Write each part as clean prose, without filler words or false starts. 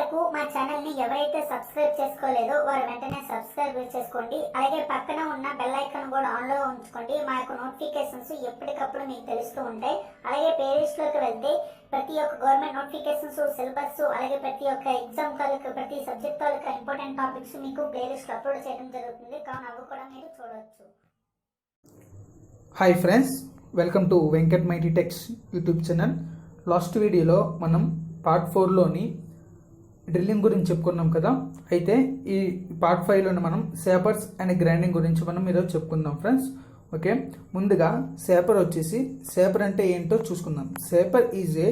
ఇంతవరకు మా ఛానల్ ని ఎవరైతే సబ్స్క్రైబ్ చేసుకోలేదో వారు వెంటనే సబ్స్క్రైబ్ చేసుకోండి. అలాగే పక్కన ఉన్న బెల్ ఐకాన్ కూడా ఆన్ లో ఉంచుకోండి. మా యొక్క నోటిఫికేషన్స్ ఎప్పటికప్పుడు మీకు తెలుస్తూ ఉంటాయి. అలాగే ప్లేలిస్ట్ లోకి వెళ్తే ప్రతి ఒక్క గవర్నమెంట్ నోటిఫికేషన్స్, సిలబస్, అలాగే ప్రతి ఒక్క ఎగ్జామ్ తాలూకు ప్రతి సబ్జెక్ట్ తాలూకు ఇంపార్టెంట్ టాపిక్స్ మీకు ప్లేలిస్ట్ అప్లోడ్ చేయడం జరుగుతుంది. కావున అవి కూడా మీరు చూడవచ్చు. Hi friends, welcome to Venkat mighty tax YouTube channel. Last వీడియోలో మనం పార్ట్ 4లోని డ్రిల్లింగ్ గురించి చెప్పుకున్నాం కదా. అయితే ఈ పార్ట్ 5లోని మనం సేపర్స్ అండ్ గ్రైండింగ్ గురించి మనం ఈరోజు చెప్పుకుందాం ఫ్రెండ్స్. ఓకే, ముందుగా సేపర్ వచ్చేసి సేపర్ అంటే ఏంటో చూసుకుందాం. Shaper is a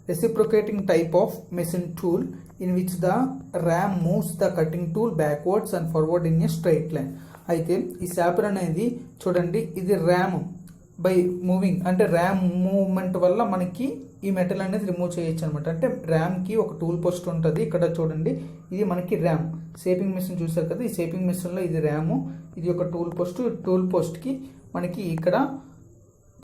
reciprocating type of machine tool in which the ram moves the cutting tool backwards and forward in a straight line. అయితే ఈ సేపర్ అనేది చూడండి, ఇది ర్యామ్ బై మూవింగ్ అంటే ర్యామ్ మూవ్మెంట్ వల్ల మనకి ఈ మెటల్ అనేది రిమూవ్ చేయొచ్చు అనమాట. అంటే ర్యామ్కి ఒక టూల్ పోస్ట్ ఉంటుంది. ఇక్కడ చూడండి, ఇది మనకి ర్యామ్ షేపింగ్ మిషన్ చూసారు కదా. ఈ షేపింగ్ మిషన్లో ఇది ర్యాము, ఇది ఒక టూల్ పోస్ట్. టూల్ పోస్ట్కి మనకి ఇక్కడ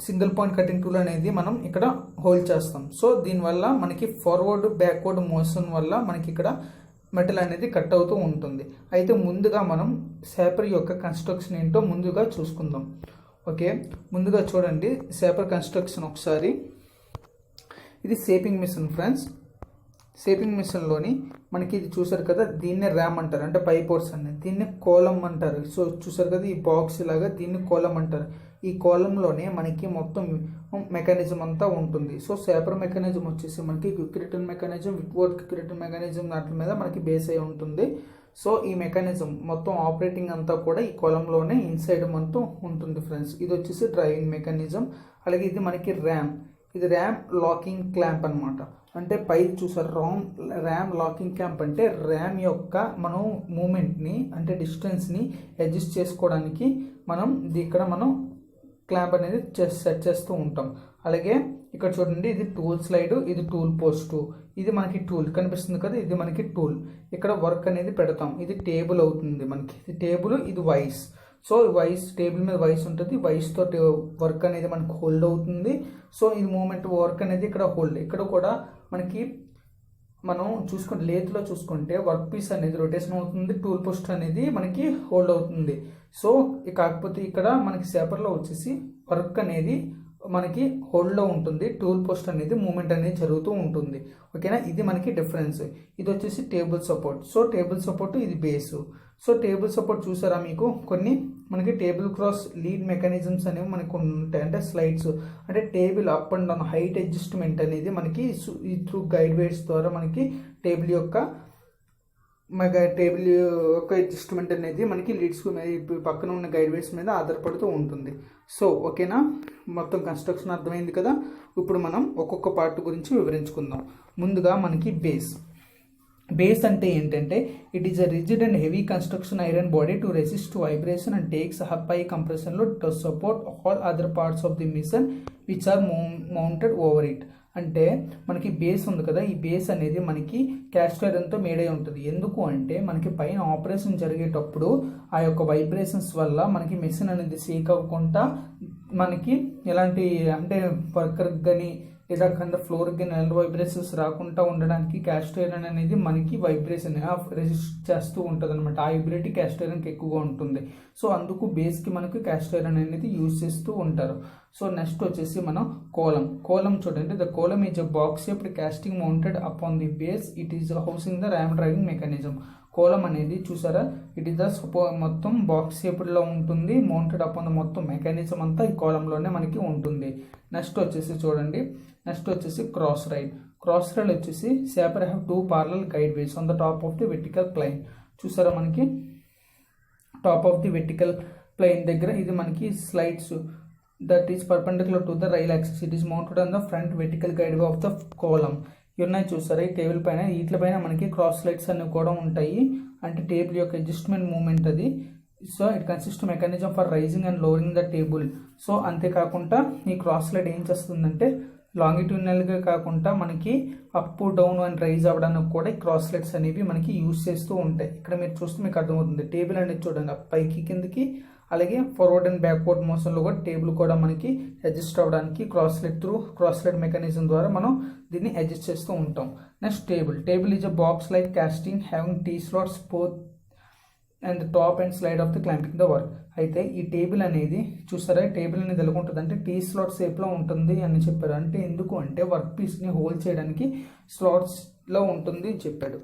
సింగిల్ పాయింట్ కటింగ్ టూల్ అనేది మనం ఇక్కడ హోల్డ్ చేస్తాం. సో దీనివల్ల మనకి ఫార్వర్డ్ బ్యాక్వర్డ్ మోషన్ వల్ల మనకి ఇక్కడ మెటల్ అనేది కట్ అవుతూ ఉంటుంది. అయితే ముందుగా మనం సేపర్ యొక్క కన్స్ట్రక్షన్ ఏంటో ముందుగా చూసుకుందాం. ఓకే, ముందుగా చూడండి సేపర్ కన్స్ట్రక్షన్ ఒకసారి. ఇది షేపింగ్ మిషన్ ఫ్రెండ్స్. షేపింగ్ మిషన్లోని మనకి ఇది చూసారు కదా, దీన్నే ర్యామ్ అంటారు, అంటే పై పోర్షన్. దీన్ని కోలం అంటారు. సో చూసారు కదా, ఈ బాక్స్ లాగా దీన్ని కోలం అంటారు. ఈ కోలంలోనే మనకి మొత్తం మెకానిజం అంతా ఉంటుంది. సో సేపర్ మెకానిజం వచ్చేసి మనకి quick return mechanism, Whitworth quick return mechanism దాంట్లో మీద మనకి బేస్ అయి ఉంటుంది. సో ఈ మెకానిజం మొత్తం ఆపరేటింగ్ అంతా కూడా ఈ కోలంలోనే ఇన్సైడ్ మొత్తం ఉంటుంది ఫ్రెండ్స్. ఇది వచ్చేసి డ్రైవింగ్ మెకానిజం. అలాగే ఇది మనకి ర్యామ్, ఇది ర్యామ్ లాకింగ్ క్లాంప్ అనమాట. అంటే పై చూసారు ర్యామ్ లాకింగ్ క్లాంప్ అంటే ర్యామ్ యొక్క మనం మూమెంట్ని అంటే డిస్టెన్స్ని అడ్జస్ట్ చేసుకోవడానికి మనం ఇక్కడ మనం క్లాంప్ అనేది సెట్ చేస్తూ ఉంటాం. అలాగే ఇక్కడ చూడండి, ఇది టూల్ స్లైడ్, ఇది టూల్ పోస్ట్, ఇది మనకి టూల్ కనిపిస్తుంది కదా, ఇది మనకి టూల్. ఇక్కడ వర్క్ అనేది పెడతాం. ఇది టేబుల్ అవుతుంది మనకి, ఇది టేబుల్, ఇది వైస్. సో వైస్ టేబుల్ మీద వైస్ ఉంటుంది. వైస్ తోటి వర్క్ అనేది మనకి హోల్డ్ అవుతుంది. సో ఇది మూమెంట్ వర్క్ అనేది ఇక్కడ హోల్డ్. ఇక్కడ కూడా మనకి మనం చూసుకుంటే లేత్లో చూసుకుంటే వర్క్ పీస్ అనేది రొటేషన్ అవుతుంది, టూల్ పోస్ట్ అనేది మనకి హోల్డ్ అవుతుంది. సో కాకపోతే ఇక్కడ మనకి సేపర్లో వచ్చేసి వర్క్ అనేది మనకి హోల్డ్లో ఉంటుంది, టూల్ పోస్ట్ అనేది మూమెంట్ అనేది జరుగుతూ ఉంటుంది. ఓకేనా, ఇది మనకి డిఫరెన్స్. ఇది వచ్చేసి table support. So table support ఇది బేసు. సో టేబుల్ సపోర్ట్ చూసారా మీకు కొన్ని మనకి టేబుల్ క్రాస్ లీడ్ మెకానిజమ్స్ అనేవి మనకు ఉంటాయి. అంటే స్లైడ్స్ అంటే table up and down height adjustment అనేది మనకి త్రూ గైడ్ వైర్స్ ద్వారా మనకి టేబుల్ యొక్క అడ్జస్ట్మెంట్ అనేది మనకి లీడ్స్ పక్కన ఉన్న గైడ్ వైర్స్ మీద ఆధారపడుతూ ఉంటుంది. సో ఓకేనా, మొత్తం కన్స్ట్రక్షన్ అర్థమైంది కదా. ఇప్పుడు మనం ఒక్కొక్క పార్ట్ గురించి వివరించుకుందాం. ముందుగా మనకి బేస్. బేస్ అంటే ఏంటంటే it is a rigid and heavy construction iron body to resist vibration and takes high compression load to support all other parts of the machine which are mounted over it. అంటే మనకి base ఉంది కదా, ఈ base అనేది మనకి caste ఐరన్తో made అయి ఉంటుంది. ఎందుకు అంటే మనకి పైన ఆపరేషన్ జరిగేటప్పుడు ఆ యొక్క వైబ్రేషన్స్ వల్ల మనకి మెషిన్ అనేది షేక్ అవ్వకుండా మనకి ఎలాంటి అంటే వర్కర్కి కానీ లేదా కింద ఫ్లోర్కి కానీ ఎలాంటి వైబ్రేషన్స్ రాకుండా ఉండడానికి క్యాస్ట్ ఐరన్ అనేది మనకి వైబ్రేషన్ రెసిస్ట్ చేస్తూ ఉంటుంది అనమాట. ఆ ఎబిలిటీ క్యాస్ట్ ఐరన్కి ఎక్కువగా ఉంటుంది. సో అందుకు బేస్కి మనకి క్యాస్ట్ ఐరన్ అనేది యూజ్ చేస్తూ ఉంటారు. సో నెక్స్ట్ వచ్చేసి మనం కోలం చూడండి. The column is a box shaped casting mounted upon the base. It is housing the ram driving mechanism. Column అనేది చూసారా, ఇట్ ఈస్ ద మొత్తం బాక్స్ షేప్డ్లో ఉంటుంది, మౌంటెడ్ అపాన్ ద మొత్తం మెకానిజం అంతా ఈ కోలంలోనే మనకి ఉంటుంది. నెక్స్ట్ వచ్చేసి చూడండి, నెక్స్ట్ వచ్చేసి క్రాస్ రైడ్. క్రాస్ రైడ్ వచ్చేసి shaper have 2 parallel guide ways on the top of the vertical plane. చూసారా మనకి top of the vertical plane దగ్గర ఇది మనకి slides that is perpendicular to the rail axis. It is mounted on the front vertical guide way of the column. ఉన్నాయి చూసారా ఈ table పైన, వీటిపైన మనకి క్రాస్ స్లైడ్స్ అనేవి కూడా ఉంటాయి. అంటే టేబుల్ యొక్క అడ్జస్ట్మెంట్ మూమెంట్ అది. So it consist mechanism for raising and lowering the table. So అంతేకాకుండా ఈ క్రాస్ స్లైడ్ ఏం చేస్తుందంటే లాంగిట్యూడినల్గా కాకుండా మనకి అప్ డౌన్ అండ్ రైజ్ అవ్వడానికి కూడా ఈ క్రాస్ స్లైడ్స్ అనేవి మనకి యూజ్ చేస్తూ ఉంటాయి. ఇక్కడ మీరు చూస్తే మీకు అర్థమవుతుంది. టేబుల్ అనేది చూడండి, పైకి కిందకి అలాగే ఫార్వర్డ్ అండ్ బ్యాక్వర్డ్ మోషన్లో కూడా టేబుల్ కూడా మనకి అడ్జస్ట్ అవ్వడానికి క్రాస్లెట్ మెకానిజం ద్వారా మనం దీన్ని అడ్జస్ట్ చేస్తూ ఉంటాం. Next table is a box like casting having T slots both and top and slide of the clamping the work. అయితే ఈ టేబుల్ అనేది చూసారా, టేబుల్ అనేది ఎలా ఉంటుంది అంటే టీ స్లాట్ షేప్లో ఉంటుంది అని చెప్పారు. అంటే ఎందుకు అంటే వర్క్ పీస్ని హోల్డ్ చేయడానికి స్లాట్స్లో ఉంటుంది అని చెప్పాడు.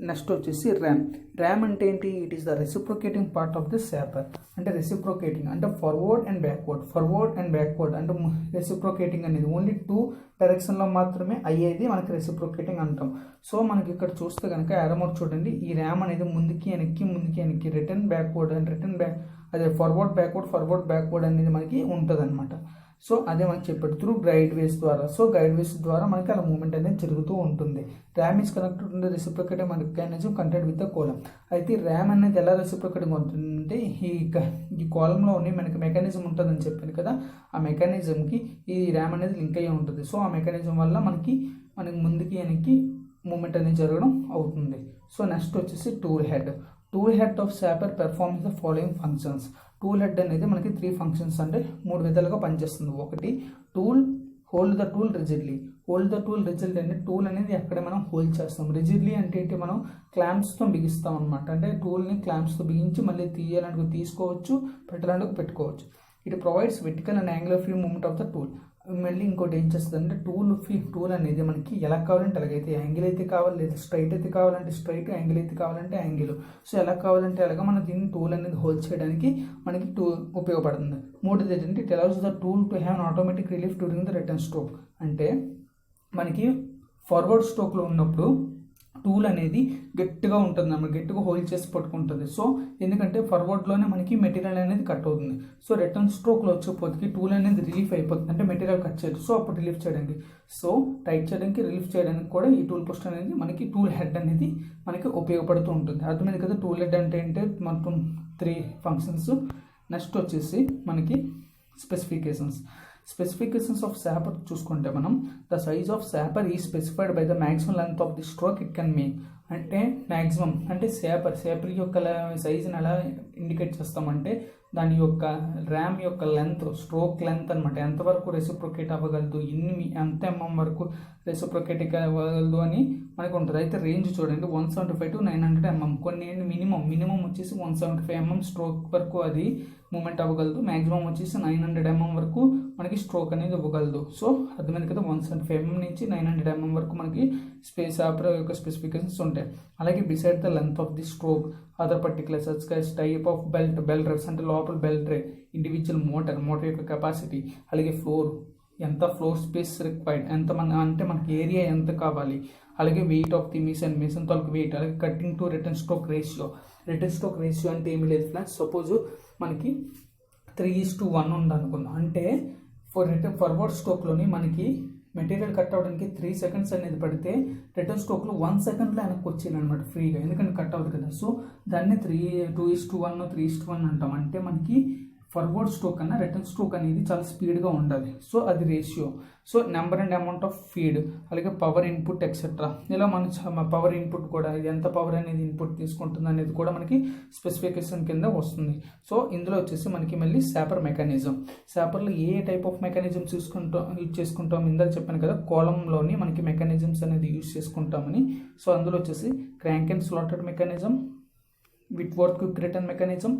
నెక్స్ట్ వచ్చేసి ర్యామ్ అంటే ఏంటి? It is the reciprocating part of the shaper. అంటే రెసిప్రొకేటింగ్ అంటే ఫార్వర్డ్ అండ్ బ్యాక్వర్డ్ అంటే రెసిప్రొకేటింగ్ అనేది ఓన్లీ 2 డైరెక్షన్లో మాత్రమే అయ్యేది మనకి రెసిప్రొకేటింగ్ అంటాం. సో మనకి ఇక్కడ చూస్తే కనుక యారమోర్ చూడండి, ఈ ర్యామ్ అనేది ముందుకి వెనక్కి రిటర్న్ బ్యాక్వర్డ్ అదే ఫార్వర్డ్ బ్యాక్వర్డ్ అనేది మనకి ఉంటుంది అనమాట. సో అదే మనకి చెప్పాడు త్రూ గైడ్ వేస్ ద్వారా. సో గైడ్ వేస్ ద్వారా మనకి అలా మూమెంట్ అనేది జరుగుతూ ఉంటుంది. Ram is connected to the reciprocating mechanism content with the column. అయితే ర్యామ్ అనేది ఎలా రెసిప్రొకేటింగ్ ఉంటుందంటే ఈ కాలంలోని మనకి మెకానిజం ఉంటుందని చెప్పాను కదా, ఆ మెకానిజంకి ఈ ర్యామ్ అనేది లింక్ అయ్యి ఉంటుంది. సో ఆ మెకానిజం వల్ల మనకి ముందుకి వెనక్కి మూమెంట్ అనేది జరగడం అవుతుంది. సో నెక్స్ట్ వచ్చేసి tool head of shaper performs the following functions. Tool head అనేది మనకి 3 ఫంక్షన్స్ అంటే 3 విధాలుగా పనిచేస్తుంది. ఒకటి హోల్డ్ ద టూల్ రిజిడ్లీ అంటే టూల్ అనేది అక్కడే మనం హోల్డ్ చేస్తాం. రిజిడ్లీ అంటే ఏంటి? మనం క్లాంప్స్తో బిగిస్తాం అనమాట. అంటే టూల్ని క్లాంప్స్తో బిగించి మళ్ళీ తీయాలనుకు తీసుకోవచ్చు, పెట్టాలనుకు పెట్టుకోవచ్చు. It provides vertical and angular free movement of the tool. మళ్ళీ ఇంకోటి ఏం చేస్తుంది అంటే టూల్ అనేది మనకి ఎలా కావాలంటే అలాగైతే, యాంగిల్ అయితే కావాలి లేదా స్ట్రైట్ అయితే కావాలంటే స్ట్రైట్, యాంగిల్ అయితే కావాలంటే యాంగిల్. సో ఎలా కావాలంటే అలాగా మనం దీన్ని టూల్ అనేది హోల్డ్ చేయడానికి మనకి ఉపయోగపడుతుంది. మూడోది ఏంటంటే it allows the tool to have automatic relief during the return stroke. అంటే మనకి ఫార్వర్డ్ స్ట్రోక్లో ఉన్నప్పుడు టూల్ అనేది గట్టిగా ఉంటుంది అన్నమాట, గట్టిగా హోల్డ్ చేసి పట్టుకుంటుంది. సో ఎందుకంటే ఫార్వర్డ్లోనే మనకి మెటీరియల్ అనేది కట్ అవుతుంది. సో రిటర్న్ స్ట్రోక్లో వచ్చేపోతే టూల్ అనేది రిలీఫ్ అయిపోతుంది, అంటే మెటీరియల్ కట్ చేయదు. సో అప్పుడు రిలీఫ్ చేయడానికి, సో టైట్ చేయడానికి, రిలీఫ్ చేయడానికి కూడా ఈ టూల్ పోస్ట్ అనేది మనకి టూల్ హెడ్ అనేది మనకి ఉపయోగపడుతూ ఉంటుంది. అర్థమైంది కదా టూల్ హెడ్ అంటే ఏంటంటే మొత్తం 3 ఫంక్షన్స్. నెక్స్ట్ వచ్చేసి మనకి స్పెసిఫికేషన్స్ ఆఫ్ శాపర్ చూసుకుంటే మనం ద సైజ్ ఆఫ్ శాపర్ ఈ specified by the maximum length of the stroke it can make. అంటే మ్యాక్సిమం అంటే శాపర్ యొక్క సైజుని ఎలా ఇండికేట్ చేస్తామంటే దాని యొక్క ర్యామ్ యొక్క స్ట్రోక్ లెంత్ అనమాట, ఎంతవరకు రెసిప్రొకేట్ అవ్వగలదు, ఎంత వరకు రెసిప్రొకేట్ అవ్వగలదు అని మనకు ఉంటుంది. అయితే రేంజ్ చూడండి 175 to 900 mm. కొన్ని మినిమం వచ్చేసి 175 mm స్ట్రోక్ వరకు అది మూమెంట్ అవ్వగలదు. మ్యాక్సిమం వచ్చేసి 900 mm వరకు మనకి స్ట్రోక్ అనేది ఇవ్వగలదు. సో అర్థమైంది కదా, 175 mm నుంచి 900 mm వరకు మనకి శాపర్ యొక్క స్పెసిఫికేషన్స్ ఉంటాయి. అలాగే beside the length of the stroke other particular such as type of belt drives అంటే లోపల బెల్ట్ డ్రైవ్, ఇండివిజువల్ మోటార్ యొక్క కెపాసిటీ, అలాగే ఎంత ఫ్లోర్ స్పేస్ రిక్వైర్డ్, అంటే మనకి ఏరియా ఎంత కావాలి, అలాగే వెయిట్ ఆఫ్ ది మిషన్ తాలూకు వెయిట్, అలాగే cutting to return stroke ratio అంటే ఏమి లేదు ఫ్రెండ్స్. సపోజ్ మనకి 3:1 ఉందనుకుందాం. అంటే ఫార్వర్డ్ స్ట్రోక్లోని మనకి మెటీరియల్ కట్ అవ్వడానికి 3 seconds అనేది పడితే రిటర్న్ స్ట్రోక్లో 1 secondలో వెనక్కి వచ్చేయాలి అనమాట ఫ్రీగా, ఎందుకంటే కట్ అవ్వదు కదా. సో దాన్ని 2:1 3:1 అంటాం. అంటే మనకి ఫార్వర్డ్ స్ట్రోక్ కన్నా రిటర్న్ స్ట్రోక్ అనేది చాలా స్పీడ్గా ఉండాలి. సో అది ratio. So number and amount of feed, అలాగే పవర్ ఇన్పుట్ ఎక్సెట్రా, ఇలా మన పవర్ ఇన్పుట్ కూడా ఎంత పవర్ అనేది ఇన్పుట్ తీసుకుంటుంది అనేది కూడా మనకి స్పెసిఫికేషన్ కింద వస్తుంది. సో ఇందులో వచ్చేసి మనకి మళ్ళీ శాపర్ శాపర్లో ఏ టైప్ ఆఫ్ మెకానిజమ్స్ యూజ్ చేసుకుంటాం ఇందాక చెప్పాను కదా, కాలంలోని మనకి మెకానిజమ్స్ అనేది యూజ్ చేసుకుంటామని. సో అందులో వచ్చేసి crank and slotted mechanism, Whitworth quick return mechanism,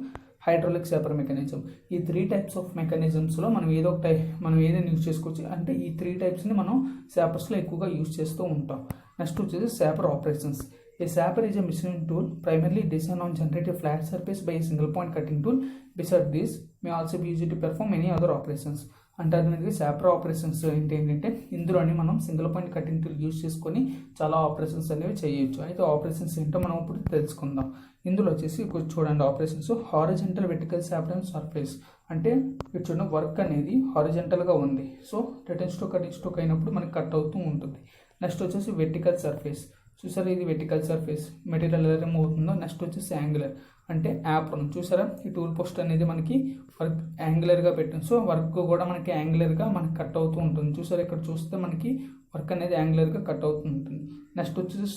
hydraulic shaper mechanism. ఈ 3 types ఆఫ్ మెకానిజమ్స్లో మనం ఏదైనా యూజ్ చేసుకోవచ్చు. అంటే ఈ 3 typesని మనం శాపర్స్లో ఎక్కువగా యూజ్ చేస్తూ ఉంటాం. నెక్స్ట్ వచ్చేసి శాపర్ operations. A sapper is a machining tool primarily designed on generate a flat surface by a single point cutting tool. Besides this, may also be used to perform any other operations. అంటే అది శాపర్ operations ఏంటంటే ఇందులోని మనం single point cutting tool use చేసుకొని చాలా operations అనేవి చేయొచ్చు. అయితే ఆపరేషన్స్ ఏంటో మనం ఇప్పుడు తెలుసుకుందాం. ఇందులో వచ్చేసి చూడండి ఆపరేషన్స్ హారిజంటల్ వెర్టికల్ శాపర్ సర్ఫేస్. అంటే ఇక్కడ చూడండి వర్క్ అనేది హారిజంటల్గా ఉంది. So return stroke cutting stroke అయినప్పుడు మనకి కట్ అవుతూ ఉంటుంది. నెక్స్ట్ వచ్చేసి వెర్టికల్ సర్ఫేస్. చూసారా, ఇది వెర్టికల్ సర్ఫేస్, మెటీరియల్ ఎలా రిమూవ్ అవుతుందో. నెక్స్ట్ వచ్చేసి యాంగులర్ అంటే యాప్రన్. చూసారా, ఈ టూల్ పోస్ట్ అనేది మనకి వర్క్ యాంగులర్గా పెట్టాం. సో వర్క్ కూడా మనకి యాంగులర్గా మనకి కట్ అవుతూ ఉంటుంది. చూసారా, ఇక్కడ చూస్తే మనకి వర్క్ అనేది యాంగులర్గా కట్ అవుతూ ఉంటుంది. నెక్స్ట్ వచ్చేసి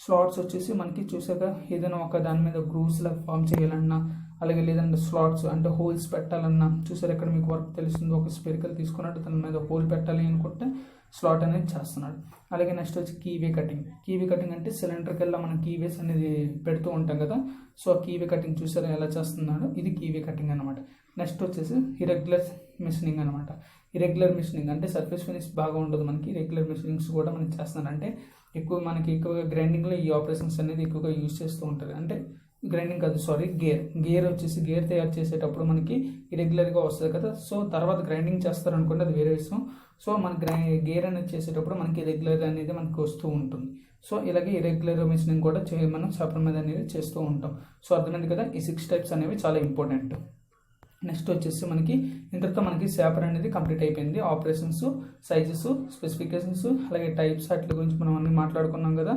స్లాట్స్ వచ్చేసి మనకి చూసాక ఏదైనా ఒక దాని మీద గ్రూవ్స్ లాగా ఫామ్ చేయాలన్నా, అలాగే లేదంటే స్లాట్స్ అంటే హోల్స్ పెట్టాలన్నా చూసారు ఇక్కడ మీకు వర్క్ తెలుస్తుంది, ఒక స్పెరికల్ తీసుకున్నట్టు దాని మీద హోల్ పెట్టాలి అనుకుంటే స్లాట్ అనేది చేస్తున్నాడు. అలాగే నెక్స్ట్ వచ్చి కీవే కటింగ్ అంటే సిలిండర్కి వెళ్ళి మనం కీవేస్ అనేది పెడుతూ ఉంటాం కదా, సో ఆ కీవే కటింగ్ చూసారా ఎలా చేస్తున్నాడు, ఇది కీవే కటింగ్ అనమాట. నెక్స్ట్ వచ్చేసి ఇరెగ్యులర్ మిషనింగ్ అనమాట. ఇరెగ్యులర్ మిషనింగ్ అంటే సర్ఫేస్ ఫినిష్ బాగా ఉండదు మనకి, రెగ్యులర్ మిషనింగ్స్ కూడా మనకి చేస్తున్నారు. అంటే ఎక్కువగా గ్రైండింగ్లో ఈ ఆపరేషన్స్ అనేది ఎక్కువగా యూజ్ చేస్తూ ఉంటారు. అంటే గ్రైండింగ్ కాదు సారీ, గేర్ వచ్చేసి గేర్ తయారు చేసేటప్పుడు మనకి ఇరెగ్యులర్గా వస్తుంది కదా, సో తర్వాత గ్రైండింగ్ చేస్తారు అనుకోండి అది వేరే విషయం. సో మన గేర్ అనేది చేసేటప్పుడు మనకి ఇరెగ్యులర్ అనేది మనకి వస్తూ ఉంటుంది. సో ఇలాగే ఇరెగ్యులర్ మిషనింగ్ కూడా మనం చేపల మీద అనేది చేస్తూ ఉంటాం. సో అర్థమైంది కదా, ఈ 6 టైప్స్ అనేవి చాలా ఇంపార్టెంట్. నెక్స్ట్ వచ్చేసి మనకి ఇంతటితో మనకి చేపర్ అనేది కంప్లీట్ అయిపోయింది. ఆపరేషన్స్, సైజెస్, స్పెసిఫికేషన్స్, అలాగే టైప్స్ వాటి గురించి మనం అన్ని మాట్లాడుకున్నాం కదా.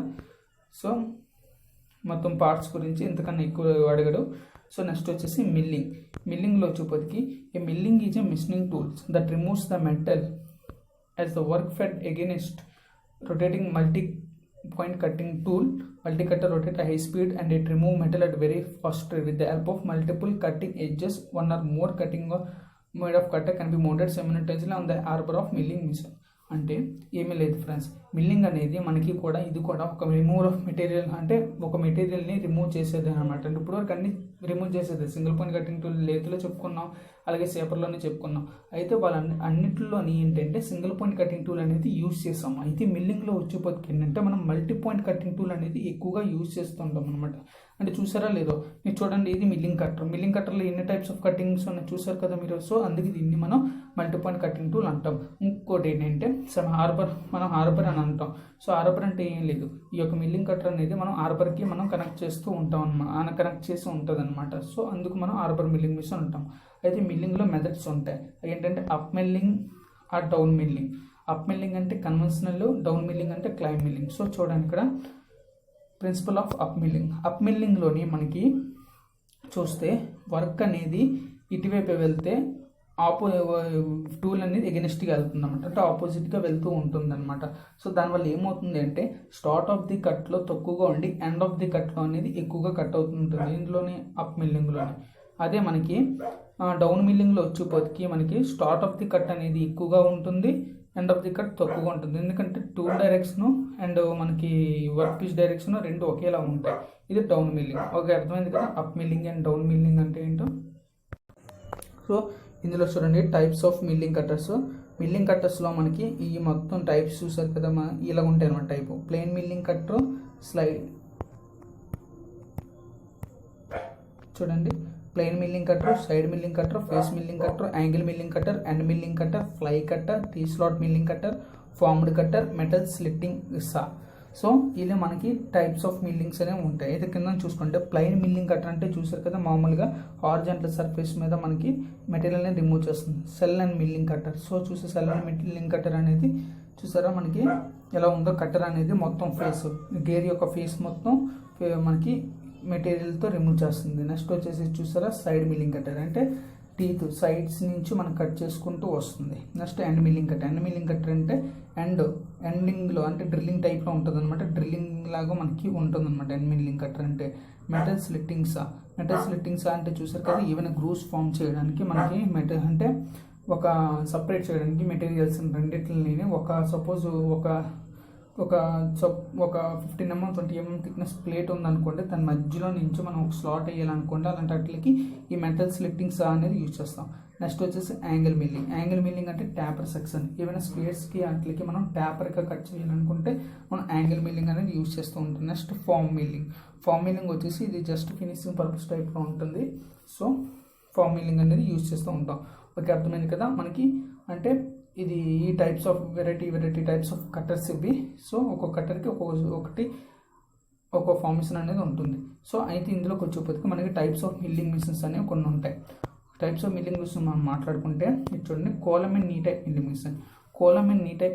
సో మొత్తం పార్ట్స్ గురించి ఇంతకన్నా ఎక్కువ అడగడు. సో నెక్స్ట్ వచ్చేసి మిల్లింగ్లో వచ్చేప్పటికి a milling is a machining tools that removes the metal as the work fed against rotating multi-point cutting tool. Multi-cutter rotate at high speed and it remove metal at very fast rate. With the help of multiple cutting edges, one or more cutting mode of cutter can be mounted simultaneously on the arbor of milling machine. అంటే ఏమీ లేదు friends, milling అనేది మనకి కూడా ఇది కూడా ఒక removal of material, అంటే ఒక మెటీరియల్ని రిమూవ్ చేసేది అనమాట. అంటే ఇప్పుడు వరకు అన్ని రిమూవ్ చేసేది సింగిల్ పాయింట్ కటింగ్ టూల్ లేత్లో చెప్పుకున్నాం, అలాగే సేపర్లోనే చెప్పుకున్నాం. అయితే అన్నింటిలోని ఏంటంటే సింగిల్ పాయింట్ కటింగ్ టూల్ అనేది యూజ్ చేస్తాం. అయితే మిల్లింగ్లో వచ్చేపోతే ఏంటంటే మనం మల్టీ పాయింట్ కటింగ్ టూల్ అనేది ఎక్కువగా యూజ్ చేస్తుంటాం అనమాట. అంటే చూసారా లేదో మీరు చూడండి, ఇది మిల్లింగ్ కట్టర్లో ఎన్ని టైప్స్ ఆఫ్ కటింగ్స్ ఉన్నాయి చూసారు కదా మీరు. సో అందుకే దీన్ని మనం మల్టీ పాయింట్ కటింగ్ టూల్ అంటాం. ఇంకోటి ఏంటంటే మనం హార్బర్ అని అంటాం. సో హార్బర్ అంటే ఏం లేదు, ఈ యొక్క మిల్లింగ్ కట్టర్ అనేది మనం హార్బర్కి మనం కనెక్ట్ చేస్తూ ఉంటాం అన్నమాట, కనెక్ట్ చేసి ఉంటుంది అనమాట. సో అందుకు మనం హార్బర్ మిల్లింగ్ మిషన్ అంటాం. అయితే మిల్లింగ్లో మెథడ్స్ ఉంటాయి, అదేంటంటే అప్ మిల్లింగ్ ఆ డౌన్ మిల్లింగ్. అప్ మిల్లింగ్ అంటే కన్వెన్షనల్, డౌన్ మిల్లింగ్ అంటే క్లైమ్ మిల్లింగ్. సో చూడండి ఇక్కడ ప్రిన్సిపల్ ఆఫ్ అప్ మిల్లింగ్లోని మనకి చూస్తే వర్క్ అనేది ఇటువైపు వెళ్తే టూల్ అనేది ఎగెనిస్ట్గా వెళ్తుంది అనమాట, అంటే ఆపోజిట్గా వెళ్తూ ఉంటుంది అనమాట. సో దానివల్ల ఏమవుతుంది అంటే స్టార్ట్ ఆఫ్ ది కట్లో తక్కువగా ఉండి ఎండ్ ఆఫ్ ది కట్లో అనేది ఎక్కువగా కట్ అవుతుంటుంది ఇందులోని అప్ మిల్లింగ్లోని. అదే మనకి డౌన్ మిల్లింగ్లో వచ్చేపోతికి మనకి స్టార్ట్ ఆఫ్ ది కట్ అనేది ఎక్కువగా ఉంటుంది, ఎండ్ ఆఫ్ ది కట్ తక్కువగా ఉంటుంది. ఎందుకంటే టూల్ డైరెక్షన్ అండ్ మనకి వర్క్ పీస్ డైరెక్షన్ రెండు ఒకేలా ఉంటాయి. ఇది డౌన్ మిల్లింగ్. ఓకే, అర్థమైంది కదా up milling and down milling అంటే ఏంటో. సో ఇందులో చూడండి టైప్స్ ఆఫ్ మిల్లింగ్ కట్టర్స్లో మనకి ఈ మొత్తం టైప్స్ చూసారు కదా, ఇలా ఉంటాయి అన్నమాట. Type plain milling cutter, slide చూడండి, plain milling cutter, side milling cutter, face milling cutter, angle milling cutter, end milling cutter, fly cutter, T slot milling cutter, formed cutter, metal slitting saw. So ఇలా మనకి types of millings అనేవి ఉంటాయి. అయితే కింద చూసుకుంటే plain milling cutter అంటే చూసారు కదా, మామూలుగా హారిజాంటల్ సర్ఫేస్ మీద మనకి మెటీరియల్ని రిమూవ్ చేస్తుంది. Cell and milling cutter. So చూసే సెల్ అండ్ మిల్లింగ్ కట్టర్ అనేది చూసారా మనకి ఎలా ఉందో. కట్టర్ అనేది మొత్తం ఫేస్, గేర్ యొక్క ఫేస్ మొత్తం మనకి మెటీరియల్తో రిమూవ్ చేస్తుంది. నెక్స్ట్ వచ్చేసి చూసారా సైడ్ మిల్లింగ్ కట్టర్ అంటే టీత్ సైడ్స్ నుంచి మనం కట్ చేసుకుంటూ వస్తుంది. నెక్స్ట్ ఎండ్ మిల్లింగ్ కట్టర్ అంటే ఎండింగ్లో అంటే డ్రిల్లింగ్ టైప్లో ఉంటుంది అనమాట, డ్రిల్లింగ్ లాగా మనకి ఉంటుంది అనమాట ఎండ్ మిల్లింగ్ కట్టర్ అంటే. మెటల్ స్లిట్టింగ్ సా అంటే చూసారు కదా, ఈవెన్ గ్రూవ్స్ ఫామ్ చేయడానికి మనకి అంటే ఒక సపరేట్ చేయడానికి మెటీరియల్స్ రెండింటిని సపోజ్ ఒక 15 mm 20 mm థిక్నెస్ ప్లేట్ ఉందనుకోండి, దాని మధ్యలో నుంచి మనం ఒక స్లాట్ వేయాలనుకోండి, అలాంటి వాటికి ఈ మెటల్ స్లిట్టింగ్ సా అనేది యూజ్ చేస్తాం. నెక్స్ట్ వచ్చేసి యాంగిల్ మిల్లింగ్ అంటే ట్యాపర్ సెక్షన్. ఏమైనా స్పేస్కి వాటికి మనం ట్యాపర్గా కట్ చేయాలనుకుంటే మనం యాంగిల్ మిల్లింగ్ అనేది యూజ్ చేస్తూ ఉంటాం. నెక్స్ట్ ఫామ్ మిల్లింగ్ వచ్చేసి ఇది జస్ట్ ఫినిషింగ్ పర్పస్ టైప్లో ఉంటుంది. సో ఫామ్ మిల్లింగ్ అనేది యూజ్ చేస్తూ ఉంటాం. ఓకే, అర్థమైంది కదా మనకి. అంటే ఇది ఈ types of variety types of cutters ఇవి. సో ఒక్కొక్క కట్టర్కి ఒక్కొక్క ఫార్మేషన్ అనేది ఉంటుంది. సో అయితే ఇందులోకి వచ్చేప్పటికి మనకి టైప్స్ ఆఫ్ మిల్లింగ్ మిషన్స్ అనేవి కొన్ని ఉంటాయి. టైప్స్ ఆఫ్ మిల్లింగ్ మిషన్ మనం మాట్లాడుకుంటే ఇది చూడండి, column and knee type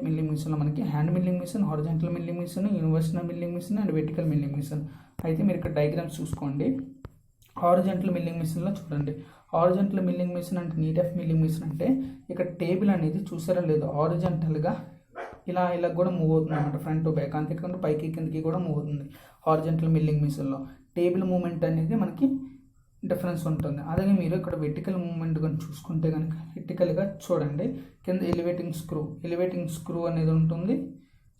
milling మిషన్లో మనకి hand milling machine, horizontal milling machine, universal milling machine and vertical milling machine. అయితే మీరు ఇక్కడ డయాగ్రామ్స్ చూసుకోండి. హారిజాంటల్ మిల్లింగ్ మిషన్లో చూడండి, హారిజాంటల్ మిల్లింగ్ మిషన్ అంటే నీ టైప్ మిల్లింగ్ మిషన్ అంటే ఇక్కడ టేబుల్ అనేది చూసారా లేదు హారిజాంటల్గా ఇలా కూడా మూవ్ అవుతుంది అనమాట, ఫ్రంట్ టు బ్యాక్. అంతేకాకుండా పైకి కిందకి కూడా మూవ్ అవుతుంది హారిజాంటల్ మిల్లింగ్ మిషన్లో. టేబుల్ మూవ్మెంట్ అనేది మనకి డిఫరెన్స్ ఉంటుంది. అలాగే మీరు ఇక్కడ వెర్టికల్ మూమెంట్ కానీ చూసుకుంటే కనుక వెర్టికల్గా చూడండి, కింద ఎలివేటింగ్ స్క్రూ అనేది ఉంటుంది.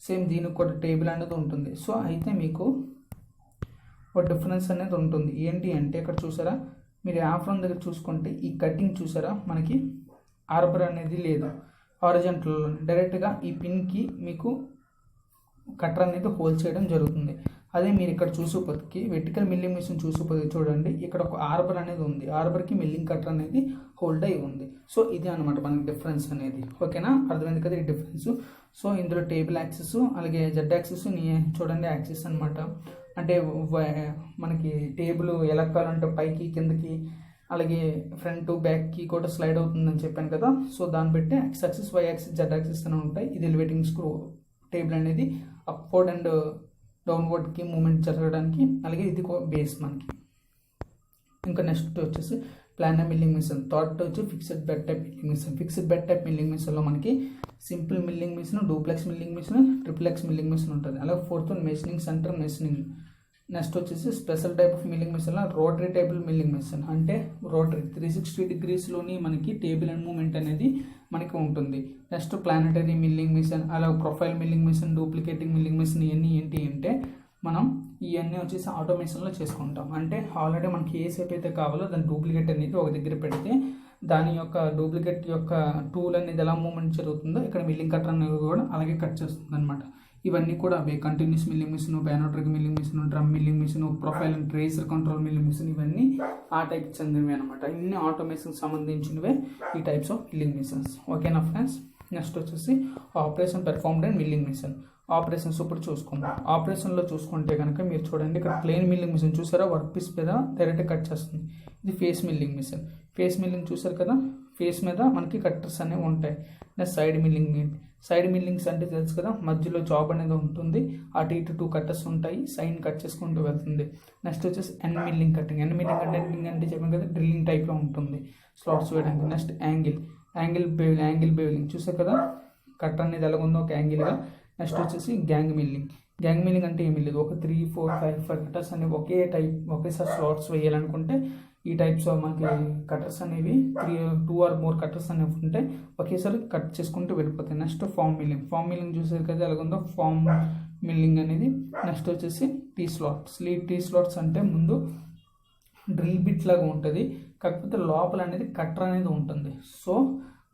సేమ్ దీనికి కూడా టేబుల్ అనేది ఉంటుంది. సో అయితే మీకు ఒక డిఫరెన్స్ అనేది ఉంటుంది. ఏంటి అంటే ఇక్కడ చూసారా, మీరు యాఫ్రాన్ దగ్గర చూసుకుంటే ఈ కటింగ్ చూసారా, మనకి ఆర్బర్ అనేది లేదు, హారిజాంటల్ డైరెక్ట్గా ఈ పిన్కి మీకు కట్టర్ అనేది హోల్డ్ చేయడం జరుగుతుంది. అదే మీరు ఇక్కడ చూసేపోతే వెర్టికల్ మిల్లింగ్ మిషన్ చూసేపోతే చూడండి, ఇక్కడ ఒక ఆర్బర్ అనేది ఉంది, ఆర్బర్కి మిల్లింగ్ కట్టర్ అనేది హోల్డ్ అయి ఉంది. సో ఇది అనమాట మనకి డిఫరెన్స్ అనేది. ఓకేనా, అర్థమైంది కదా ఈ డిఫరెన్స్. సో ఇందులో టేబుల్ యాక్సిస్ అలాగే జెడ్ యాక్సిస్ చూడండి యాక్సిస్ అనమాట. అంటే మనకి టేబుల్ ఎలా కావాలంటే పైకి కిందకి అలాగే ఫ్రంట్ బ్యాక్కి కూడా స్లైడ్ అవుతుందని చెప్పాను కదా. సో దాన్ని బట్టి x axis y axis z axis అని ఉంటాయి. ఇది ఎలివేటింగ్ స్క్రూ టేబుల్ అనేది అప్వర్డ్ అండ్ డౌన్వర్డ్కి మూమెంట్ జరగడానికి. అలాగే ఇది బేస్ మనకి. ఇంకా నెక్స్ట్ వచ్చేసి ప్లానర్ మిల్లింగ్ మిషన్. థర్డ్ వచ్చి fixed bed type milling machine. Fixed bed type milling మిషన్లో మనకి simple milling machine, duplex milling machine, triplex milling machine ఉంటుంది. అలాగే fourth machining centre machining. Next వచ్చేసి స్పెషల్ టైప్ ఆఫ్ మిల్లింగ్ మిషన్లో rotary table milling machine. అంటే rotary 360 డిగ్రీస్లోని మనకి table and movement అనేది మనకి ఉంటుంది. నెక్స్ట్ ప్లానటరీ మిల్లింగ్ మిషన్, అలాగే profile milling machine, duplicating milling machine. ఇవన్నీ ఏంటి అంటే మనం ఇవన్నీ వచ్చేసి ఆటోమేషన్లో చేసుకుంటాం. అంటే ఆల్రెడీ మనకి ఏ షేప్ అయితే కావాలో దాని డూప్లికేట్ అనేది ఒక దగ్గర పెడితే దాని యొక్క డూప్లికేట్ యొక్క టూల్ అనేది ఎలా మూమెంట్ జరుగుతుందో ఇక్కడ మిల్లింగ్ కట్టర్ అనేది కూడా అలాగే కట్ చేస్తుంది అనమాట. ఇవన్నీ కూడా అవే కంటిన్యూస్ మిల్లింగ్ మిషన్, బ్యానోట్రిక్ milling machine, drum milling machine, profile and tracer control milling machine, ఇవన్నీ ఆ టైప్ చెందినవి అనమాట. ఇన్ని ఆటోమేషన్ సంబంధించినవే ఈ టైప్స్ ఆఫ్ మిల్లింగ్ మిషన్స్. ఓకేనా ఫ్రెండ్స్. నెక్స్ట్ వచ్చేసి operation performed and milling machine. Operations ఇప్పుడు చూసుకుందాం. ఆపరేషన్లో చూసుకుంటే కనుక మీరు చూడండి, ఇక్కడ ప్లేన్ మిల్లింగ్ మిషన్ చూసారా, వర్క్ పీస్ మీద డైరెక్ట్ కట్ చేస్తుంది. ఇది face milling machine. Face milling చూసారు కదా, ఫేస్ మీద మనకి కట్టర్స్ అనేవి ఉంటాయి. Next side milling. Side millings అంటే తెలుసు కదా, మధ్యలో జాబ్ అనేది ఉంటుంది, అటు ఇటు 2 కట్టర్స్ ఉంటాయి, సైన్ కట్ చేసుకుంటూ వెళ్తుంది. నెక్స్ట్ వచ్చేసి ఎన్ మిల్లింగ్ కటింగ్. ఎన్ మిల్లింగ్ అంటే చెప్పాను కదా, డ్రిల్లింగ్ టైప్లో ఉంటుంది స్లాట్స్ వేయడానికి. నెక్స్ట్ యాంగిల్ బేవిలింగ్ చూసారు కదా, కట్టర్ అనేది ఎలాగుందో ఒక యాంగిల్గా. నెక్స్ట్ వచ్చేసి గ్యాంగ్ మిల్లింగ్ అంటే ఏమీ లేదు, ఒక 3, 4, 5 కట్టర్స్ అనేవి ఒకేసారి స్లాట్స్ వేయాలనుకుంటే ఈ టైప్స్ మనకి కట్టర్స్ అనేవి 2 or more కట్టర్స్ అనేవి ఉంటే ఒకేసారి కట్ చేసుకుంటూ వెళ్ళిపోతాయి. నెక్స్ట్ ఫామ్ మిల్లింగ్ చూసారు కదా ఎలాగుందో, ఫామ్ మిల్లింగ్ అనేది. నెక్స్ట్ వచ్చేసి టీ స్లాట్స్ అంటే ముందు డ్రిల్ బిట్ లాగా ఉంటుంది, కాకపోతే లోపల అనేది కట్టర్ అనేది ఉంటుంది. సో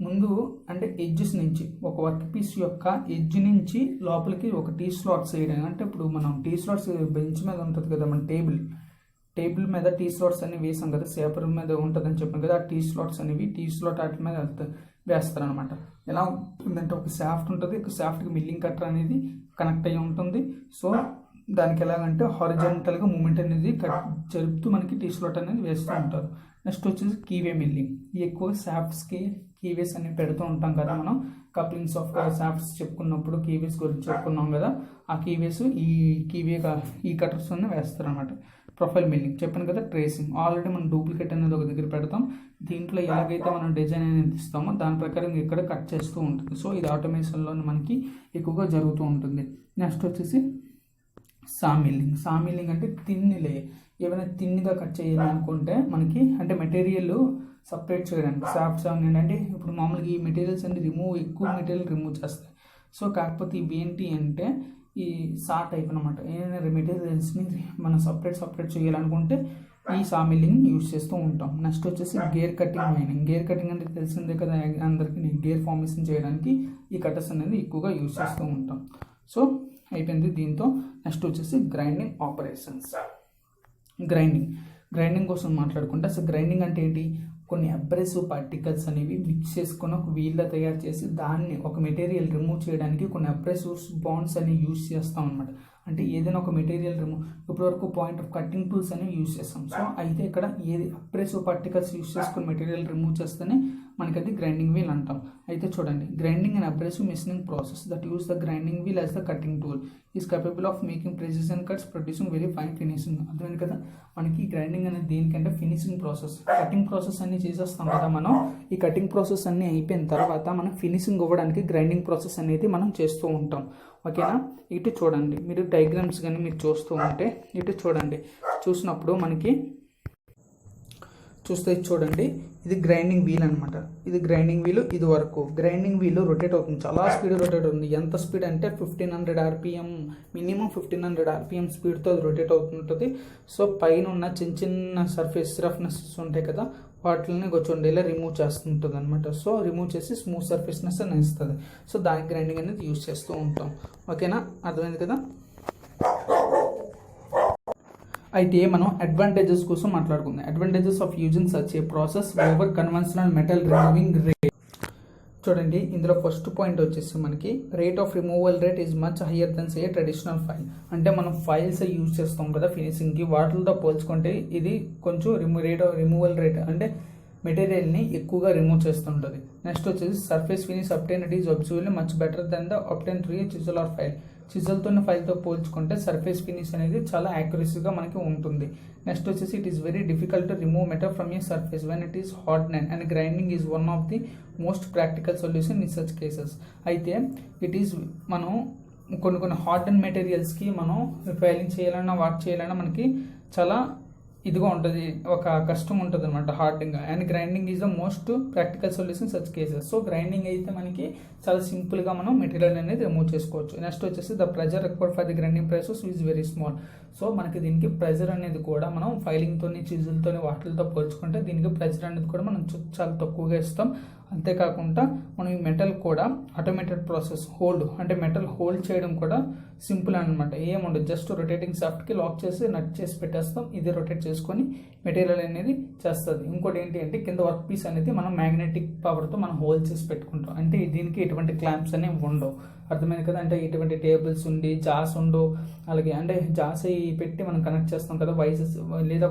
ముందు అంటే ఎడ్జెస్ నుంచి ఒక వర్క్ పీస్ యొక్క ఎడ్జ్ నుంచి లోపలికి ఒక టీ స్లాట్స్ వేయడం. అంటే ఇప్పుడు మనం టీ స్లాట్స్ బెంచ్ మీద ఉంటుంది కదా, మన టేబుల్ మీద టీ స్లాట్స్ అనేవి వేసాం కదా, సేపర్ మీద ఉంటుందని చెప్పాను కదా, ఆ టీ స్లాట్స్ అనేవి టీ స్లాట్ వాటి మీద వేస్తారు అనమాట. ఎలా ఉంటుందంటే ఒక షాఫ్ట్ ఉంటుంది, ఒక షాఫ్ట్కి మిల్లింగ్ కట్టర్ అనేది కనెక్ట్ అయ్యి ఉంటుంది. సో దానికి ఎలాగంటే హారిజాంటల్గా మూమెంట్ అనేది జరుపుతూ మనకి టీ స్లాట్ అనేది వేస్తూ ఉంటారు. నెక్స్ట్ వచ్చేసి కీవే మిల్లింగ్. ఎక్కువ షాఫ్ట్స్కి కీవేస్ అనేవి పెడుతూ ఉంటాం కదా మనం, కప్లింగ్స్ ఆఫ్ షాఫ్ట్స్ చెప్పుకున్నప్పుడు కీవేస్ గురించి చెప్పుకున్నాం కదా, ఆ కీవేస్ ఈ కటర్స్ అన్నీ వేస్తారు అనమాట. ప్రొఫైల్ మిల్లింగ్ చెప్పాను కదా, ట్రేసింగ్. ఆల్రెడీ మనం డూప్లికేట్ అనేది ఒక దగ్గర పెడతాం, దీంట్లో ఎలాగైతే మనం డిజైన్ అనేది ఇస్తామో దాని ప్రకారం ఇక్కడ కట్ చేస్తూ ఉంటుంది. సో ఇది ఆటోమేషన్లో మనకి ఎక్కువగా జరుగుతూ ఉంటుంది. నెక్స్ట్ వచ్చేసి సామిల్లింగ్ అంటే తిన్నిలే, ఏమైనా తిన్నిగా కట్ చేయాలనుకుంటే మనకి అంటే మెటీరియల్ సపరేట్ చేయడానికి సాఫ్ట్ అంటే ఇప్పుడు మామూలుగా ఈ మెటీరియల్స్ అన్ని ఎక్కువ మెటీరియల్ రిమూవ్ చేస్తాయి. సో కాకపోతే ఇవి ఏంటి అంటే ఈ టైప్ అనమాట. ఏదైనా మెటీరియల్స్ని మనం సపరేట్ చేయాలనుకుంటే ఈ సామిల్లింగ్ యూజ్ చేస్తూ ఉంటాం. నెక్స్ట్ వచ్చేసి గేర్ కటింగ్ అంటే తెలిసిందే కదా అందరికీ, గేర్ ఫార్మేషన్ చేయడానికి ఈ కటర్స్ అనేది ఎక్కువగా యూజ్ చేస్తూ ఉంటాం. సో అయిపోయింది దీంతో. నెక్స్ట్ వచ్చేసి గ్రైండింగ్ ఆపరేషన్స్. గ్రైండింగ్ కోసం మాట్లాడుకుంటే అసలు గ్రైండింగ్ అంటే ఏంటి, కొన్ని అబ్రెసివ్ పార్టికల్స్ అనేవి మిక్స్ చేసుకొని ఒక వీల్లా తయారు చేసి దాన్ని ఒక మెటీరియల్ రిమూవ్ చేయడానికి కొన్ని అబ్రెసివ్ బాండ్స్ అనేవి యూజ్ చేస్తాం అనమాట. అంటే ఏదైనా ఒక మెటీరియల్ రిమూవ్ ఇప్పటివరకు పాయింట్ ఆఫ్ కటింగ్ టూల్స్ అనేవి యూజ్ చేస్తాం. సో అయితే ఇక్కడ ఏది అబ్రెసివ్ పార్టికల్స్ యూజ్ చేసుకుని మెటీరియల్ రిమూవ్ చేస్తేనే మనకి అది గ్రైండింగ్ వీల్ అంటాం. అయితే చూడండి, grinding and abrasive machining process that use the grinding wheel as the cutting tool is capable of making precision cuts, producing very fine finishing. అర్థమైంది కదా, మనకి గ్రైండింగ్ అనేది దేనికంటే ఫినిషింగ్ ప్రాసెస్. కటింగ్ ప్రాసెస్ అన్ని చేసేస్తాం కదా మనం, ఈ కటింగ్ ప్రాసెస్ అన్ని అయిపోయిన తర్వాత మనం ఫినిషింగ్ ఇవ్వడానికి గ్రైండింగ్ ప్రాసెస్ అనేది మనం చేస్తూ ఉంటాం. ఓకేనా, ఇటు చూడండి, మీరు డయాగ్రామ్స్ కానీ మీరు చూస్తూ ఉంటే ఇటు చూడండి, చూసినప్పుడు మనకి చూస్తే ఇది చూడండి, ఇది గ్రైండింగ్ వీల్ అనమాట. ఇది గ్రైండింగ్ వీల్, ఇది వరకు గ్రైండింగ్ వీల్ రొటేట్ అవుతుంది, చాలా స్పీడ్ రొటేట్ అవుతుంది. ఎంత స్పీడ్ అంటే 1500 RPM, మినిమం 1500 RPM స్పీడ్తో అది రొటేట్ అవుతుంటుంది. సో పైన ఉన్న చిన్న చిన్న సర్ఫేస్ రఫ్నెస్ ఉంటాయి కదా, వాటిని కూర్చోండి ఇలా రిమూవ్ చేస్తుంటుంది అనమాట. సో రిమూవ్ చేసి స్మూత్ సర్ఫేస్నెస్ అని ఇస్తుంది. సో దానికి గ్రైండింగ్ అనేది యూజ్ చేస్తూ ఉంటాం. ఓకేనా, అర్థమైంది కదా. అయితే మనం అడ్వాంటేజెస్ కోసం మాట్లాడుకుందాం. Advantages of using such a process over conventional metal removing rate. చూడండి, ఇందులో ఫస్ట్ పాయింట్ వచ్చేసి మనకి rate of removal rate is much higher then say traditional file. అంటే మనం ఫైల్స్ యూజ్ చేస్తాం కదా ఫినిషింగ్కి, వాటితో పోల్చుకుంటే ఇది కొంచెం రిమూవల్ రేట్ అంటే మెటీరియల్ని ఎక్కువగా రిమూవ్ చేస్తుంటుంది. నెక్స్ట్ వచ్చేసి surface finish obtained is observably much better than the obtain through chisel or file. చిజల్తో ఫైల్తో పోల్చుకుంటే సర్ఫేస్ ఫినిష్ అనేది చాలా యాక్యురసీగా మనకి ఉంటుంది. నెక్స్ట్ వచ్చేసి it is very difficult to remove metal from A surface when it is harden and grinding is one of the most practical solution in such cases. అయితే it is మనం కొన్ని harden మెటీరియల్స్కి మనం filing చేయాలన్నా what చేయాలన్నా మనకి చాలా ఇదిగా ఉంటుంది, ఒక కష్టం ఉంటుంది అనమాట Hardinge. And grinding is the most practical solution such cases. So grinding అయితే మనకి చాలా సింపుల్గా మనం మెటీరియల్ అనేది రిమూవ్ చేసుకోవచ్చు. నెక్స్ట్ వచ్చేసి the pressure required for the grinding process is very small. So మనకి దీనికి ప్రెజర్ అనేది కూడా మనం ఫైలింగ్తో చిజులతో వాటితో పోల్చుకుంటే దీనికి ప్రెజర్ అనేది కూడా మనం చాలా తక్కువగా ఇస్తాం. అంతేకాకుండా మనం ఈ మెటల్ కూడా ఆటోమేటెడ్ ప్రాసెస్ అంటే మెటల్ హోల్డ్ చేయడం కూడా సింపుల్ అనమాట. ఏముండదు, జస్ట్ రొటేటింగ్ సాఫ్ట్కి లాక్ చేసి నట్ చేసి పెట్టేస్తాం, ఇది రొటేట్ చేసుకొని మెటీరియల్ అనేది చేస్తుంది. ఇంకోటి ఏంటి అంటే కింద వర్క్ పీస్ అనేది మనం మ్యాగ్నెటిక్ పవర్తో మనం హోల్డ్ చేసి పెట్టుకుంటాం. అంటే దీనికి ఎటువంటి క్లాంప్స్ అనేవి ఉండవు. అర్థమైంది కదా. అంటే ఇటువంటి టేబుల్స్ ఉండి జాస్ ఉండవు. అలాగే అంటే జాస్ పెట్టి మనం కనెక్ట్ చేస్తాం కదా,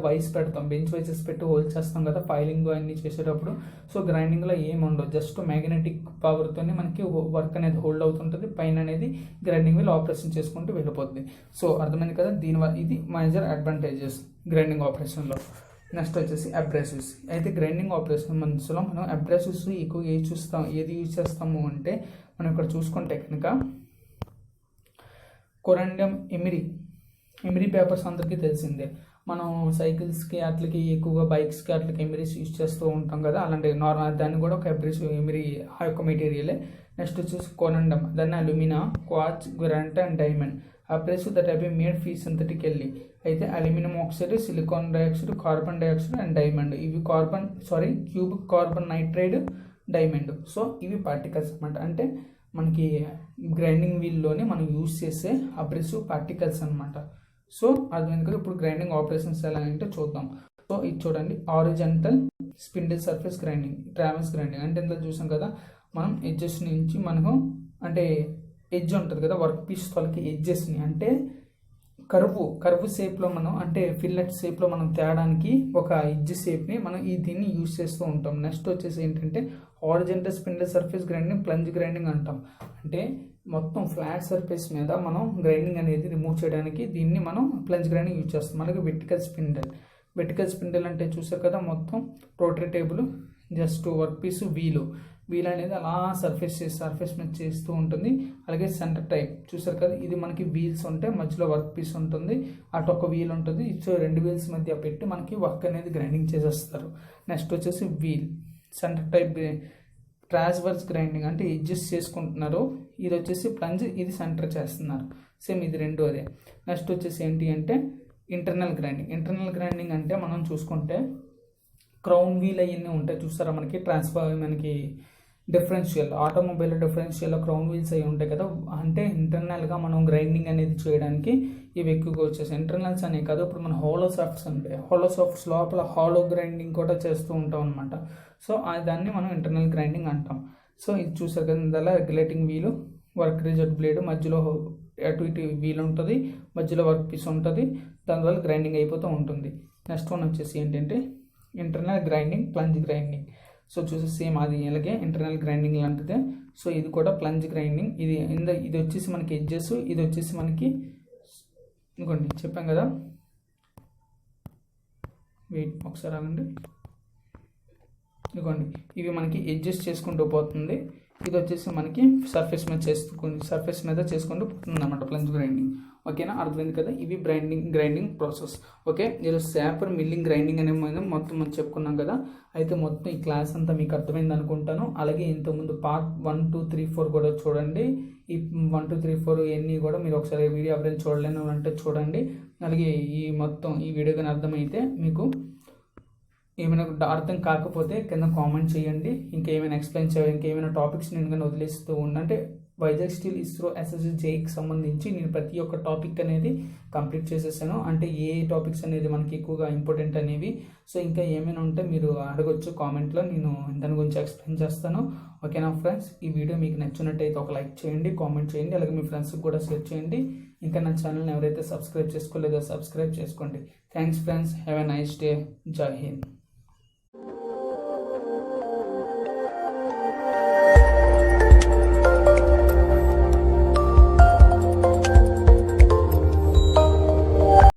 వైస్ పెడతాం, బెంచ్ వైసెస్ పెట్టి హోల్డ్ చేస్తాం కదా ఫైలింగ్ అన్ని చేసేటప్పుడు. సో గ్రైండింగ్లో ఏమి ఉండవు, జస్ట్ మ్యాగ్నెటిక్ పవర్తోనే మనకి వర్క్ అనేది హోల్డ్ అవుతుంటుంది, పైన అనేది గ్రైండింగ్ వీల్ ఆపరేషన్ చేసుకుంటూ వెళ్ళిపోతుంది. సో అర్థమైంది కదా. దీనివల్ల ఇది మేజర్ అడ్వాంటేజెస్ గ్రైండింగ్ ఆపరేషన్లో. నెక్స్ట్ వచ్చేసి అబ్రేసివ్స్. అయితే గ్రైండింగ్ ఆపరేషన్ మనసులో మనం అబ్రేసివ్స్ ఎక్కువ ఏది యూజ్ చేస్తాము అంటే మనం ఇక్కడ చూసుకుంటే కనుక కొరండియం ఎమిరీ పేపర్స్ అందరికీ తెలిసిందే. మనం సైకిల్స్కి అట్లకి ఎక్కువగా బైక్స్కి అట్లకి ఎమిరీస్ యూజ్ చేస్తూ ఉంటాం కదా, అలాంటి నార్మల్ దాన్ని కూడా ఒక అబ్రేసివ్ ఎమిరీ ఆ యొక్క మెటీరియలే. నెక్స్ట్ వచ్చేసి కొరండియం, దాన్ని alumina, quartz, granite and diamond. Abrasive that have been made ఫీ సింథటికల్లీ. అయితే aluminium oxide, silicon dioxide, carbon dioxide and diamond. ఇవి cubic carbon nitride, diamond. So ఇవి పార్టికల్స్ అనమాట. అంటే మనకి గ్రైండింగ్ వీల్లోనే మనం యూజ్ చేసే అబ్రెసివ్ పార్టికల్స్ అనమాట. సో అది ఎందుకంటే ఇప్పుడు గ్రైండింగ్ ఆపరేషన్స్ ఎలా అంటే చూద్దాం. సో ఇది చూడండి, horizontal spindle surface grinding, travels grinding. అంటే ఇందులో చూసాం కదా మనం ఎడ్జెస్ నుంచి మనకు అంటే ఎడ్జ్ ఉంటుంది కదా వర్క్ పీస్ తొలకి ఎడ్జెస్ని అంటే కర్వ్ షేప్లో మనం అంటే ఫిల్లెట్ షేప్లో మనం తేడానికి ఒక ఎడ్జ్ షేప్ని మనం దీన్ని యూజ్ చేస్తూ ఉంటాం. నెక్స్ట్ వచ్చేసి ఏంటంటే horizontal spindle surface grinding, plunge grinding అంటాం. అంటే మొత్తం ఫ్లాట్ సర్ఫేస్ మీద మనం గ్రైండింగ్ అనేది రిమూవ్ చేయడానికి దీన్ని మనం ప్లంజ్ గ్రైండింగ్ యూజ్ చేస్తాం. అలాగే వెర్టికల్ స్పిండిల్ అంటే చూసారు కదా మొత్తం rotary table, just work piece wheel అనేది అలా సర్ఫేస్ మీద చేస్తూ ఉంటుంది. అలాగే సెంటర్ టైప్ చూసారు కదా, ఇది మనకి వీల్స్ ఉంటాయి, మధ్యలో వర్క్ పీస్ ఉంటుంది, అటు ఒక వీల్ ఉంటుంది. సో రెండు వీల్స్ మధ్య పెట్టి మనకి వర్క్ అనేది గ్రైండింగ్ చేసేస్తారు. నెక్స్ట్ వచ్చేసి సెంటర్ టైప్ ట్రాన్స్వర్స్ గ్రైండింగ్ అంటే అడ్జస్ట్ చేసుకుంటున్నారు. ఇది వచ్చేసి ప్లంజ్, ఇది సెంటర్ చేస్తున్నారు. సేమ్ ఇది రెండు అదే. నెక్స్ట్ వచ్చేసి ఏంటి అంటే ఇంటర్నల్ గ్రైండింగ్ అంటే మనం చూసుకుంటే క్రౌన్ వీల్ అవన్నీ ఉంటాయి చూస్తారా మనకి మనకి differential automobile differential crown wheels అవి ఉంటాయి కదా, అంటే ఇంటర్నల్గా మనం గ్రైండింగ్ అనేది చేయడానికి ఇవి ఎక్కువగా వచ్చేసి ఇంటర్నల్స్ అనే కాదు. ఇప్పుడు మన హోలోసాఫ్ట్స్ ఉంటాయి, హోలోసాఫ్ట్స్ లోపల హాలో గ్రైండింగ్ కూడా చేస్తూ ఉంటాం అనమాట. సో దాన్ని మనం ఇంటర్నల్ గ్రైండింగ్ అంటాం. సో ఇది చూసారు కదా, ఇందులో రెగ్యులేటింగ్ వీలు, వర్క్ రిజల్ట్ బ్లేడ్, మధ్యలో అటు ఇటు వీల్ ఉంటుంది, మధ్యలో వర్క్ పీస్ ఉంటుంది, దానివల్ల గ్రైండింగ్ అయిపోతూ ఉంటుంది. నెక్స్ట్ వన్ వచ్చేసి ఏంటంటే internal grinding, plunge grinding. So చూసి సేమ్ అది ఇలాగే ఇంటర్నల్ గ్రైండింగ్ లాంటిదే. సో ఇది కూడా ప్లంజ్ గ్రైండింగ్. ఇది వచ్చేసి మనకి ఎడ్జెస్, ఇది వచ్చేసి మనకి ఇంకోండి చెప్పాం కదా, వెయిట్ ఒకసారి ఆగండి, ఇదిగోండి ఇవి మనకి అడ్జస్ట్ చేసుకుంటూ పోతుంది. ఇది వచ్చేసి మనకి సర్ఫేస్ మీద చేసుకుంటూ పోతుంది అనమాట ప్లంజ్ గ్రైండింగ్. ఓకేనా, అర్థమైంది కదా. ఇవి గ్రైండింగ్ ప్రాసెస్. ఓకే, ఈరోజు శాపర్ మిల్లింగ్ గ్రైండింగ్ అనే మొత్తం మనం చెప్పుకున్నాం కదా. అయితే మొత్తం ఈ క్లాస్ అంతా మీకు అర్థమైంది అనుకుంటాను. అలాగే ఇంతకుముందు పార్ట్ 1, 2, 3, 4 కూడా చూడండి. ఈ 1, 2, 3, 4 ఇవన్నీ కూడా మీరు ఒకసారి వీడియో ఎవరైనా చూడలేను అంటే చూడండి. అలాగే ఈ మొత్తం ఈ వీడియో కానీ అర్థమైతే మీకు ఏమైనా అర్థం కాకపోతే కింద కామెంట్ చేయండి. ఇంకా ఏమైనా ఎక్స్ప్లెయిన్ చేయాలి, ఇంకేమైనా టాపిక్స్ నేను కానీ వదిలేస్తూ ఉండంటే వైజాగ్ స్టీల్ ఇస్రో ఎస్ఎస్సి జేఈకి సంబంధించి నేను ప్రతి ఒక్క టాపిక్ అనేది కంప్లీట్ చేసేసాను. అంటే ఏ టాపిక్స్ అనేది మనకి ఎక్కువగా ఇంపార్టెంట్ అనేవి. సో ఇంకా ఏమైనా ఉంటే మీరు అడగొచ్చు కామెంట్లో, నేను దాని గురించి ఎక్స్ప్లెయిన్ చేస్తాను. ఓకేనా ఫ్రెండ్స్, ఈ వీడియో మీకు నచ్చినట్టయితే ఒక లైక్ చేయండి, కామెంట్ చేయండి, అలాగే మీ ఫ్రెండ్స్కి కూడా షేర్ చేయండి. ఇంకా నా ఛానల్ని ఎవరైతే సబ్స్క్రైబ్ చేసుకోలేదో సబ్స్క్రైబ్ చేసుకోండి. Thanks friends, have a nice day. జై హింద్.